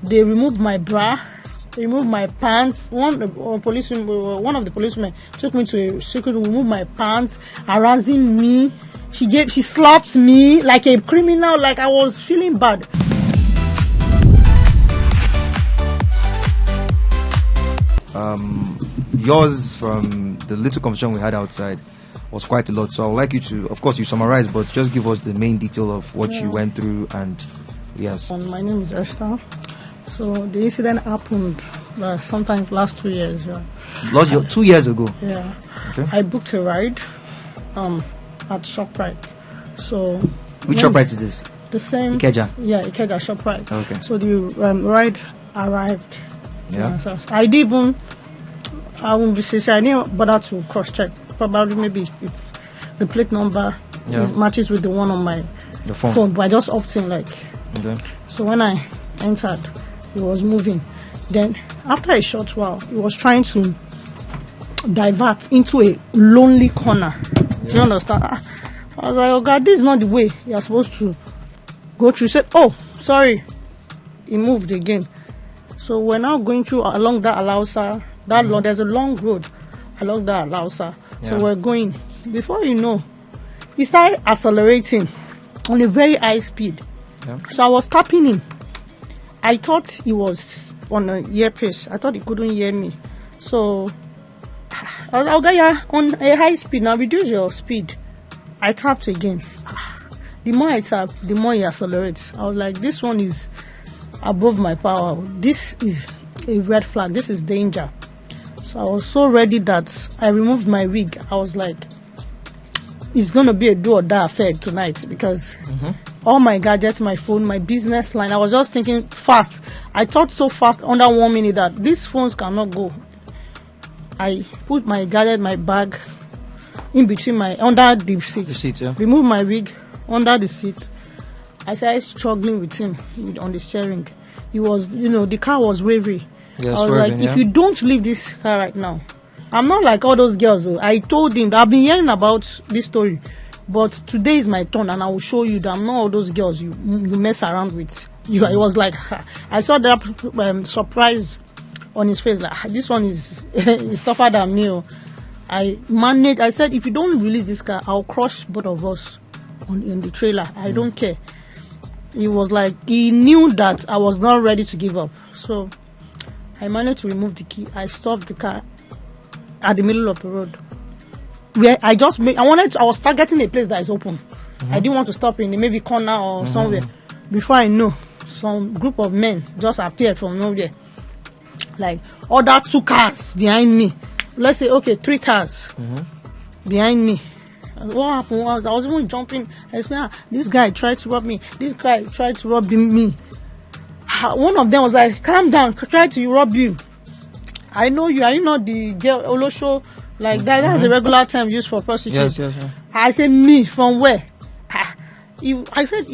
They removed my bra, removed my pants. One of the policemen took me to a secret room, removed my pants, harassing me. She slapped me like a criminal, like I was feeling bad. Yours, from the little conversation we had outside, was quite a lot. So I would like you to, of course, you summarize, but just give us the main detail of what you went through. And yes. My name is Esther. So the incident happened sometimes last 2 years. Yeah. 2 years ago? Yeah. Okay. I booked a ride at ShopRite. So which ShopRite is this? The same. Ikeja? Yeah, Ikeja ShopRite. Okay. So the ride arrived. Yeah. I won't be sincere. I didn't bother to cross-check. Probably maybe if the plate number matches with the one on my phone. But I just opted in Okay. So when I entered, it was moving. Then after a short while, it was trying to divert into a lonely corner. Do you understand? I was like, oh God, this is not the way you're supposed to go through. He said, oh, sorry. He moved again. So we're now going through along that Alausa. There's a long road along that Alausa. So we're going. Before you know, he started accelerating on a very high speed. Yeah. So I was tapping him. I thought he was on a earpiece. I thought he couldn't hear me. So I was like, okay, yeah, on a high speed. Now reduce your speed. I tapped again. The more I tap, the more he accelerates. I was like, this one is above my power. This is a red flag. This is danger. So I was so ready that I removed my wig. I was like, it's going to be a do or die affair tonight, because all my gadgets, my phone, my business line, I was just thinking fast. I thought so fast under 1 minute that these phones cannot go. I put my gadget, my bag in between under the seat. The seat, yeah. Remove my wig under the seat. I started struggling with him on the steering. He was, the car was wavy. Yeah, I was like, if you don't leave this car right now, I'm not like all those girls. I told him that I've been hearing about this story, but today is my turn, and I will show you that I'm not all those girls you mess around with. It was like, I saw that surprise on his face, like, this one is tougher than me. I said, if you don't release this car, I'll crush both of us on the trailer. I don't care. He was like, he knew that I was not ready to give up. So I managed to remove the key. I stopped the car at the middle of the road, where I was targeting a place that is open. I didn't want to stop in maybe corner or somewhere. Before I know, some group of men just appeared from nowhere, like other 2 cars behind me. Let's say, okay, 3 cars behind me. What happened was, I was even jumping. I said, this guy tried to rob me. This guy tried to rob me. One of them was like, calm down, tried to rob you. I know you. Are you not the girl Olosho? Like that? That's a regular term used for prostitutes. Yes. I said, me? From where? I said,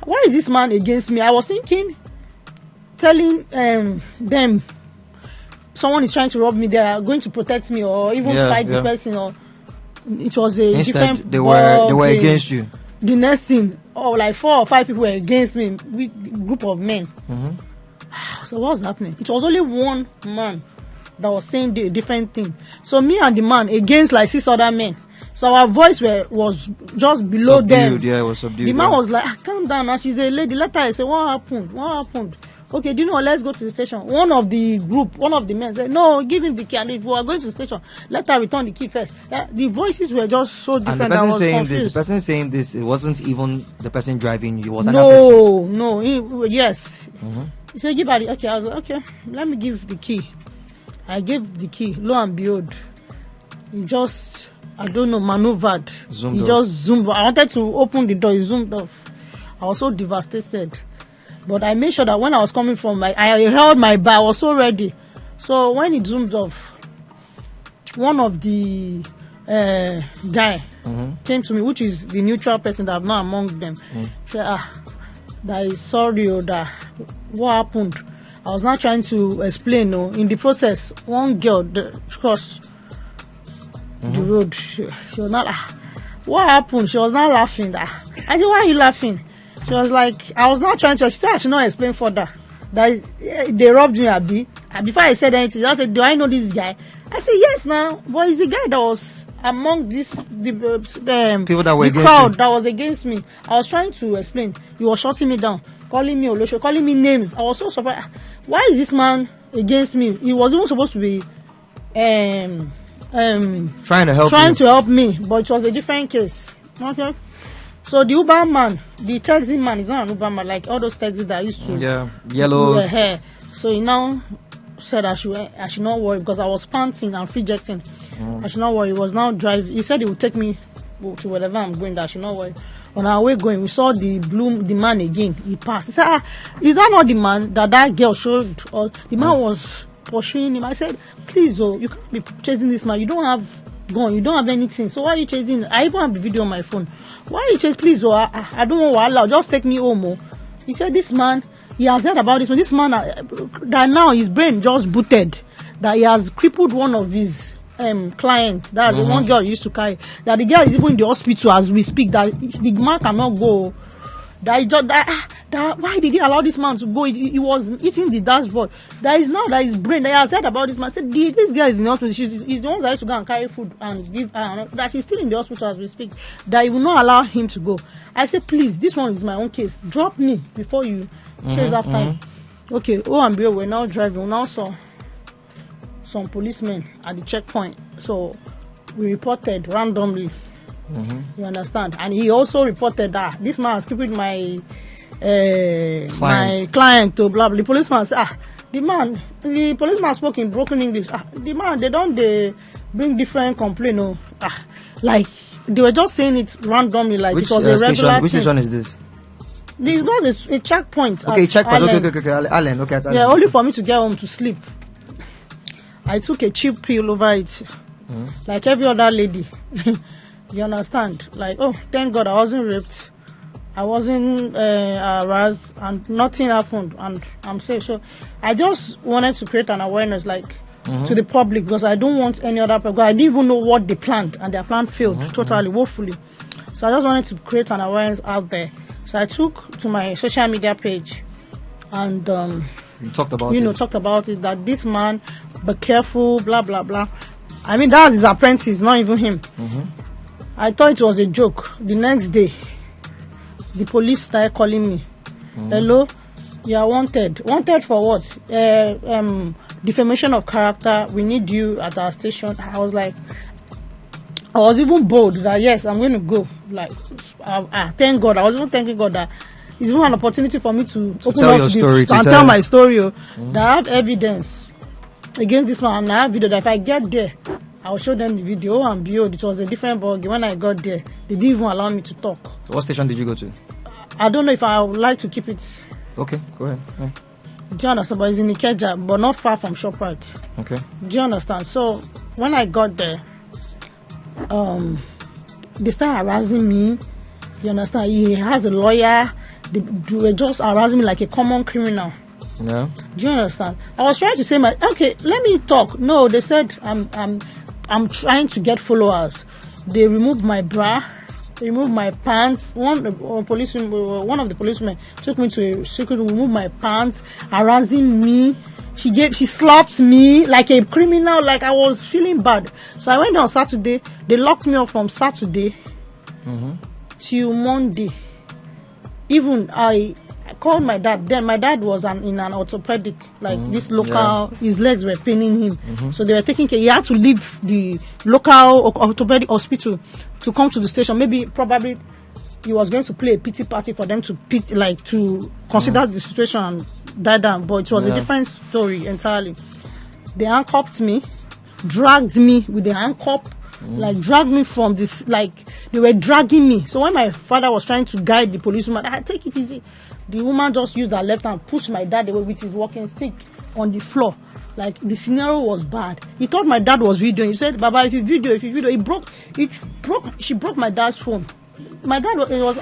why is this man against me? I was thinking, telling them, someone is trying to rob me. They are going to protect me, or even fight the person. Or it was a different. They were against you. The next thing, like 4 or 5 people were against me with a group of men. So what was happening? It was only one man that was saying the different thing. So me and the man against like 6 other men. So our voice was just below subdued, them. Yeah, it was subdued. The man was like, calm down now. She's a lady. Let her. I said, what happened? Okay, do you know what? Let's go to the station. One of the men said, no, give him the key. And if we are going to the station, let her return the key first. The voices were just so different. And the person saying this, it wasn't even the person driving you. It was another person. No. Yes. He said, give her the. Okay, I was like, okay, let me give the key. I gave the key. Lo and behold, he just, I don't know, maneuvered. Just zoomed. I wanted to open the door. He zoomed off. I was so devastated. But I made sure that when I was coming from, I held my bar. I was so ready. So when it zoomed off, one of the guy came to me, which is the neutral person that I'm not among them. Said, that is sorry, that what happened? I was not trying to explain. In the process, one girl crossed the road. She was not. What happened? She was not laughing. I said, why are you laughing? She was like, I was not trying to. She said I should not explain further. they robbed me, Abi. And before I said anything, I said, do I know this guy? I said, yes, now. But it's the guy that was among the people that were the crowd that was against me. I was trying to explain. He was shutting me down, calling me Olosho, calling me names. I was so surprised. Why is this man against me? He was even supposed to be trying to help me, but it was a different case. Okay. So the Uber man, the taxi man is not an Uber man, like all those taxis that used to yellow hair. So he now said I should not worry because I was panting and fidgeting. I should not worry. He was now driving. He said he would take me to wherever I'm going. That I should not worry. On our way going, we saw the man again. He passed. He said, is that not the man that girl showed? Or the man was pursuing him. I said, please, you can't be chasing this man. You don't have gun. You don't have anything. So why are you chasing? I even have the video on my phone. Why are you chasing? Please, I don't want to allow. Just take me home. He said, this man, he has heard about this man. This man, that now his brain just booted. That he has crippled one of his clients. That the one girl he used to carry. That the girl is even in the hospital as we speak. That the man cannot go. That why did he allow this man to go? He was eating the dashboard. That is now that his brain. That he has heard about this man. Said this girl is in the hospital. He's the one that used to go and carry food and give. That she's still in the hospital as we speak. That he will not allow him to go. I said, please, this one is my own case. Drop me before you chase after him. Okay. and Bill, we're now driving. We now saw some policemen at the checkpoint. So we reported randomly. You understand? And he also reported that this man has crippled my client to blah blah. The policeman said, the policeman spoke in broken English. The man, they bring different complaint. Like they were just saying it randomly, like it was a regular Which station is this? This is not a checkpoint. Okay, checkpoint. Okay, Allen. Okay, yeah, only for me to get home to sleep. I took a cheap pill over it, like every other lady. You understand? Like, thank God I wasn't raped, I wasn't harassed, and nothing happened, and I'm safe. So I just wanted to create an awareness, like, to the public, because I don't want any other people. I didn't even know what they planned, and their plan failed totally, woefully. So I just wanted to create an awareness out there. So I took to my social media page, and you talked about it, that this man, be careful, blah blah blah. I mean, that was his apprentice, not even him. I thought it was a joke. The next day, the police started calling me. Hello, you are wanted. Wanted for what? Defamation of character. We need you at our station. I was like, I was even bold that yes, I'm going to go. Like, thank God. I was even thanking God that it's even an opportunity for me to open up and tell my story. That I have evidence against this man. And I have video that if I get there, I'll show them the video and behold, it was a different ballgame. When I got there, they didn't even allow me to talk. What station did you go to? I don't know if I would like to keep it. Okay, go ahead. Yeah. Do you understand? But it's in Ikeja, but not far from ShopRite. Okay. Do you understand? So when I got there, they started harassing me. You understand? He has a lawyer. They were just harassing me like a common criminal. Yeah. Do you understand? I was trying to say okay, let me talk. No, they said I'm trying to get followers. They removed my bra, removed my pants. One of the policemen took me to a secret room, removed my pants, harassing me. She slapped me like a criminal, like I was feeling bad. So I went on Saturday. They locked me up from Saturday till Monday. Even I called my dad. Then my dad was in an orthopedic, like this local. His legs were paining him, so they were taking care. He had to leave the local orthopedic hospital to come to the station. Probably, he was going to play a pity party for them to consider the situation and die down. But it was a different story entirely. They handcuffed me, dragged me with the handcuff. Like dragged me from this, like they were dragging me. So when my father was trying to guide the policewoman, I take it easy. The woman just used her left hand, pushed my dad away with his walking stick on the floor. Like the scenario was bad. He thought my dad was videoing. He said, "Baba, if you video, she broke my dad's phone." My dad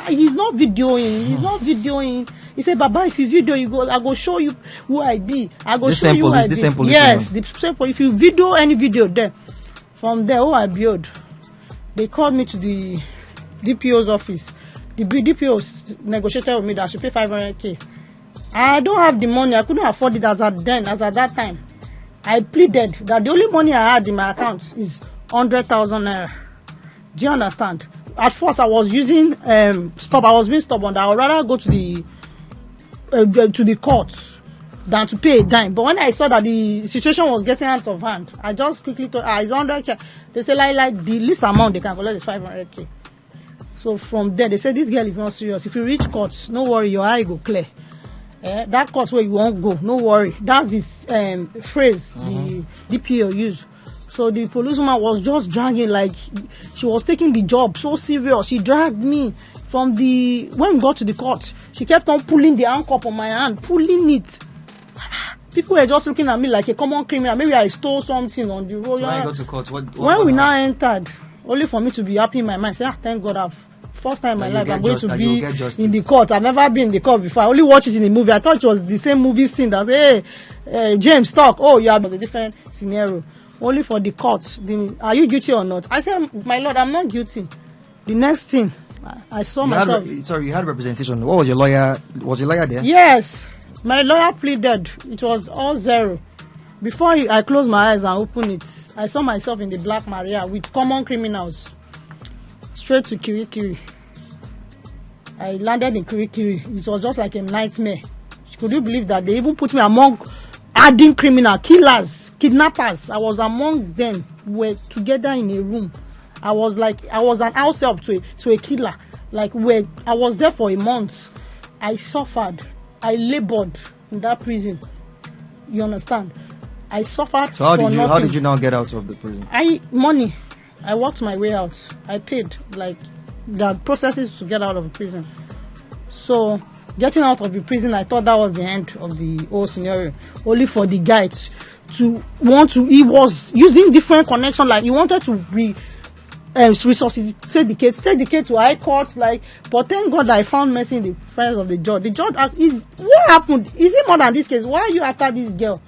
he's not videoing. He said, "Baba, if you video, I go show you who I be. I go show you who I be." Yes, the same police. If you video any video there. From there, they called me to the DPO's office. The DPO negotiated with me that I should pay 500K I don't have the money. I couldn't afford it as at that time. I pleaded that the only money I had in my account is 100,000 naira. Do you understand? At first, I was using I was being stubborn. I would rather go to the court than to pay a dime. But when I saw that the situation was getting out of hand, I just quickly thought, it's 100K. They say like the least amount they can collect is 500K. So from there, they said this girl is not serious. If you reach court, no worry, your eye go clear. That court where you won't go, no worry. That's this phrase the DPO used. So the policewoman was just dragging, like she was taking the job so serious. She dragged me from when we got to the court. She kept on pulling the handcuff on my hand, pulling it. People were just looking at me like a common criminal. Maybe I stole something on the road. So when you got to court, when we now entered, only for me to be happy in my mind, say, thank God, first time in my life I'm going to be in the court. I've never been in the court before. I only watched it in the movie. I thought it was the same movie scene that, hey, James, talk. Oh, you have a different scenario. Only for the court. Are you guilty or not? I said, my lord, I'm not guilty. The next thing, I saw myself. You had representation. What was your lawyer? Was your lawyer there? Yes. My lawyer pleaded. It was all zero. Before I closed my eyes and opened it, I saw myself in the Black Maria with common criminals. Straight to Kiri. I landed in Kiri. It was just like a nightmare. Could you believe that they even put me among hardened criminals, killers, kidnappers? I was among them. We were together in a room. I was an house help to a killer. I was there for a month. I suffered. I labored in that prison. You understand? I suffered. So how did you now get out of the prison? Money. I worked my way out. I paid the processes to get out of the prison. So getting out of the prison, I thought that was the end of the whole scenario. Only for the guy he was using different connections. Like he wanted to resuscitate the case, take the case to high court. But thank God I found mercy in the presence of the judge. The judge asked, what happened? Is it more than this case? Why are you after this girl?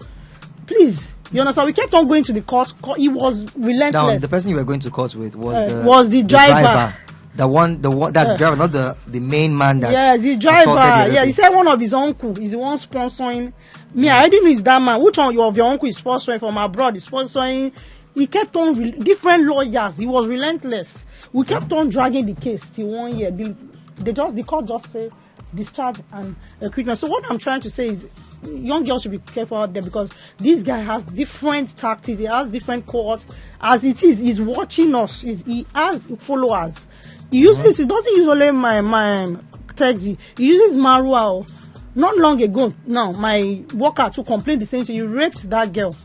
Please. You understand? We kept on going to the court. He was relentless. Now, the person you were going to court with was the driver. The one that's the driver, not the main man. The driver. Yeah, he said one of his uncle is the one sponsoring me. I already know it's that man. Which one of your uncle is sponsoring from abroad? Is sponsoring. He kept on different lawyers. He was relentless. We kept on dragging the case till 1 year. The court just said discharge and acquittal. So what I'm trying to say is, young girls should be careful out there because this guy has different tactics. He has different cohorts. As it is, he's watching us. He has followers. He doesn't use only my taxi. He uses Marua. Not long ago, now my worker to complain the same thing. He raped that girl.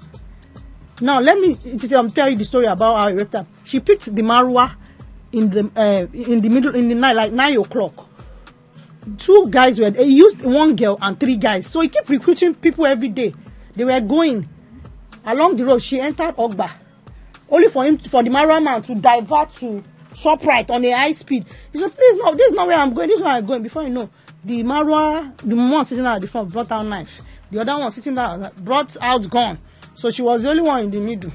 Now let me tell you the story about how he raped her. She picked the Marua in the night, like 9 o'clock. 2 guys he used 1 girl and 3 guys. So he kept recruiting people every day. They were going along the road. She entered Ogba. Only for the Marua man to divert to ShopRite on a high speed. He said, please no, this is not where I'm going, this is where I'm going. Before you know, the Marua, the one sitting at the front brought out knife. The other one sitting there brought out gun. So she was the only one in the middle.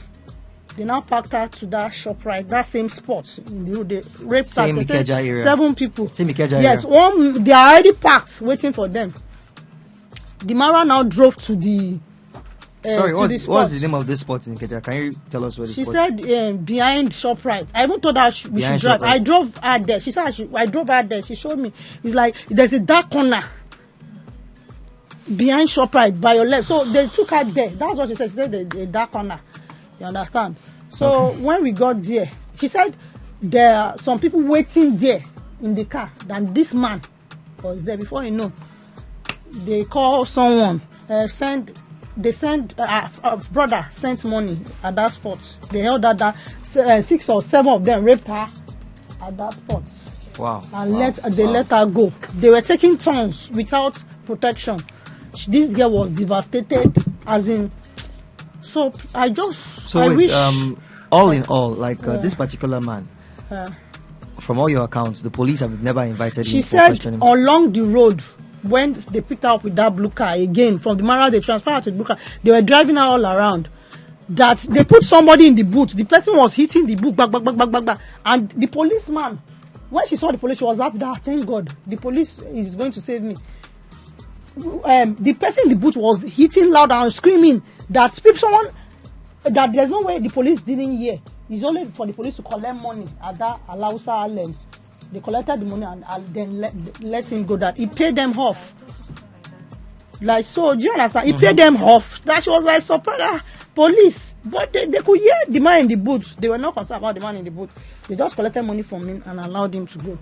They now packed her to that ShopRite, that same spot in the road. They raped her. Same Ikeja area. 7 people. Same Ikeja area. Yes, they are already packed, waiting for them. The Mara now drove to the what's the name of this spot in Ikeja? Can you tell us what it is? She said behind ShopRite. I even told her we should drive. I drove her there. She said I drove her there. She showed me. It's like there's a dark corner behind ShopRite by your left. So they took her there. That's what she said. She said the dark corner. You understand? So when we got there, she said there are some people waiting there in the car. Then this man was there. Before you know, they call someone. They send a brother sent money at that spot. They held her down. 6 or 7 of them raped her at that spot. Wow. And let her go. They were taking turns without protection. This girl was devastated, as in. So I wish. All in all, this particular man, from all your accounts, the police have never invited him. She said along the road, when they picked her up with that blue car again from the Mara, they transferred her to the blue car. They were driving her all around. That they put somebody in the boot. The person was hitting the boot, back, and the policeman. When she saw the police, she was happy that thank God the police is going to save me. the person in the booth was hitting loud and screaming that that there's no way the police didn't hear. It's only for the police to collect money at that Alausa Island. They collected the money and then let him go. That he paid them off. Like, so, do you understand? He paid them off. That was like surprise. Police, but they could hear the man in the booth. They were not concerned about the man in the booth. They just collected money from him and allowed him to go.